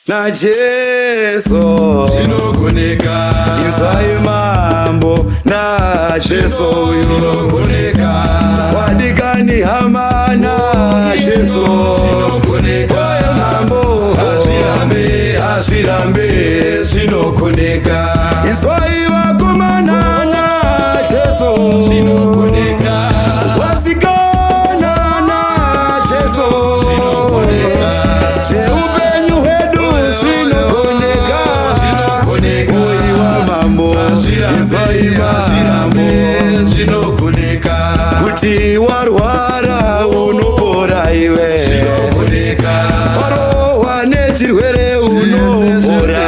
na Jesu zvinogoneka. Inzwai mambo na Jesu zvinogoneka. Wadikani hama na Jesu zvinogoneka. Mambo hazvirambe zvinogoneka. Inzwai vakomana na Jesu zvinogoneka. Wasikana na Jesu zvinogoneka. Zveupenyu hwedu zvinogoneka. Uyiwa mambo inzwai mambo zvinogoneka. kuti warwara unopora iwe. zvinogoneka. Warohwa nechirwere unopora.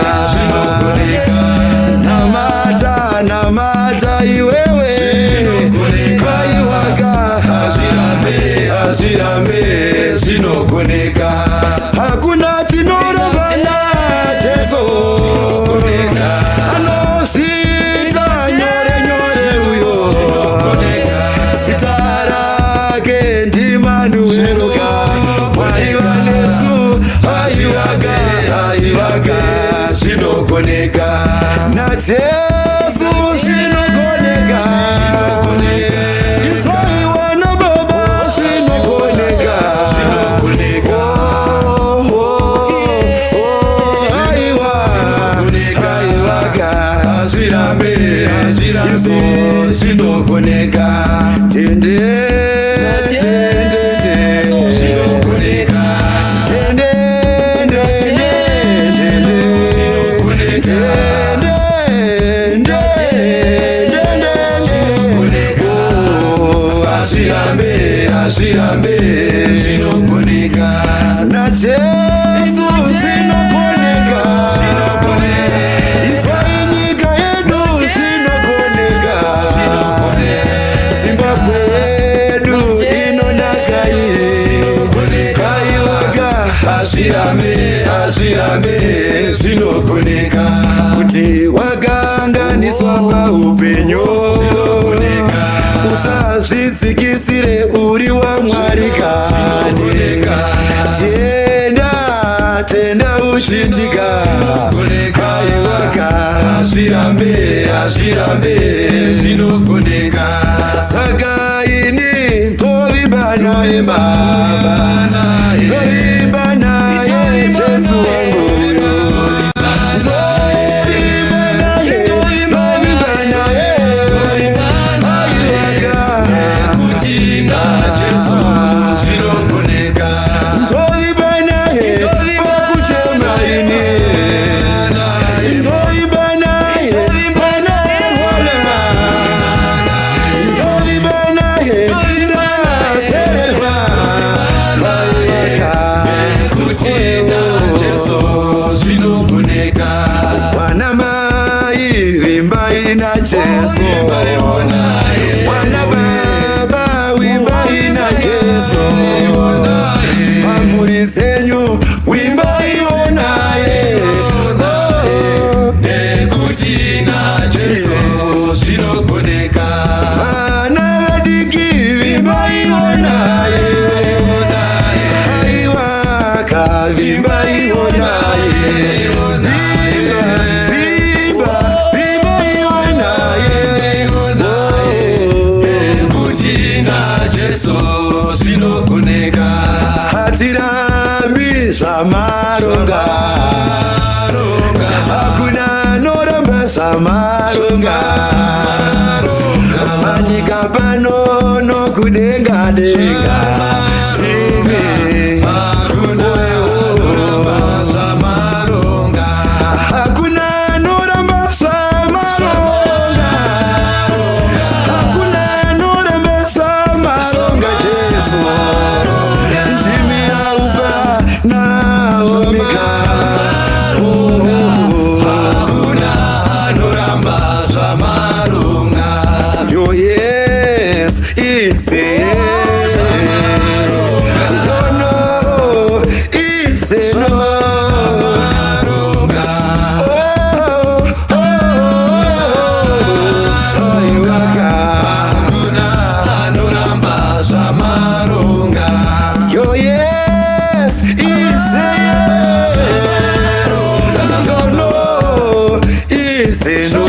Namata iwewe kaiwaka. Hazvirambe zvinogoneka. Hakuna tinorova na Jesu anosvita nyore nyore uyo. Zita rake ndimanuweluka. Mwari vanesu aivaga zvinogoneka. na Jesu zvinogoneka. Inzwai wana baba zvinogoneka. Hazvirambe zvinogoneka. Tende Zvinogoneka. Hazvirambe zvinogoneka. na Jesu zvinogoneka. Inzwai nyika yedu zvinogoneka. Zimbabwe yedu inonaka iyi. Kaiwaka Hazvirambe zvinogoneka. kuti wakanganiswa paupenyu. Usazvidzikisire uri waMwari kani. Tenda uchitika. Kaiwaka Hazvirambe zvinogoneka. saka ini ntovimba naye Baba. Ntovimba naye Jesu wangu. Ntovimba naye. Kutina Jesu zvinogoneka. Ntovimba naye pakuchema ini. Ntovimba naye panorwara. Ntovimba naye ndapererwa. Kutina Jesu zvinogoneka. Wana mai vimbai na Jesu. Wana baba wimbai na Jesu. Pamhuri dzenyu wimbai naye. Kutina Jesu zvinogoneka. Vana vadiki vimbai naye. Aiwaka vimbai naye. Zvinogoneka. Hatirambi zvamaronga. Hakuna noramba zvamaronga. Panyika pano nokudenga denga. Hakuna noramba zvamaronga. Hakuna noramba zvamaronga. Jesu ndimi Alpha na Omega. Hakuna anoramba zvamaronga. Your yes is yes. zenu.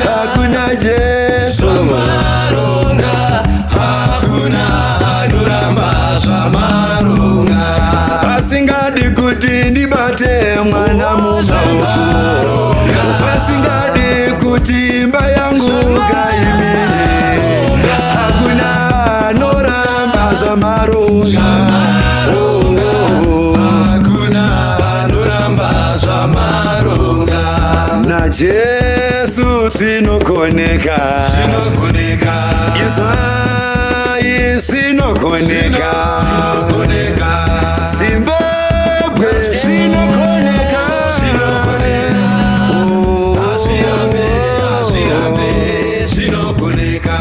Hakuna Jesu, hakuna anoramba zvamarunga. pasingadi kuti ndibate mwana mumaoko, pasingadi kuti imba yangu ngaimire. Hakuna anoramba zvamarunga, Hakuna anoramba zvamarunga. naJesu zvinokoneka, Zvinokoneka, Israeli zvinokoneka, zvinokoneka, Zimbabwe zvinokoneka, azvirambe, azvirambe, zvinokoneka,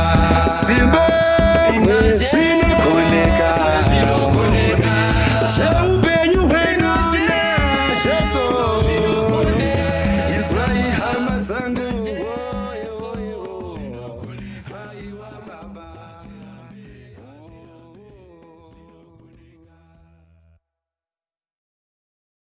Zimbabwe zvinokoneka, zvinokoneka, zveupenyu hwedu naJesu.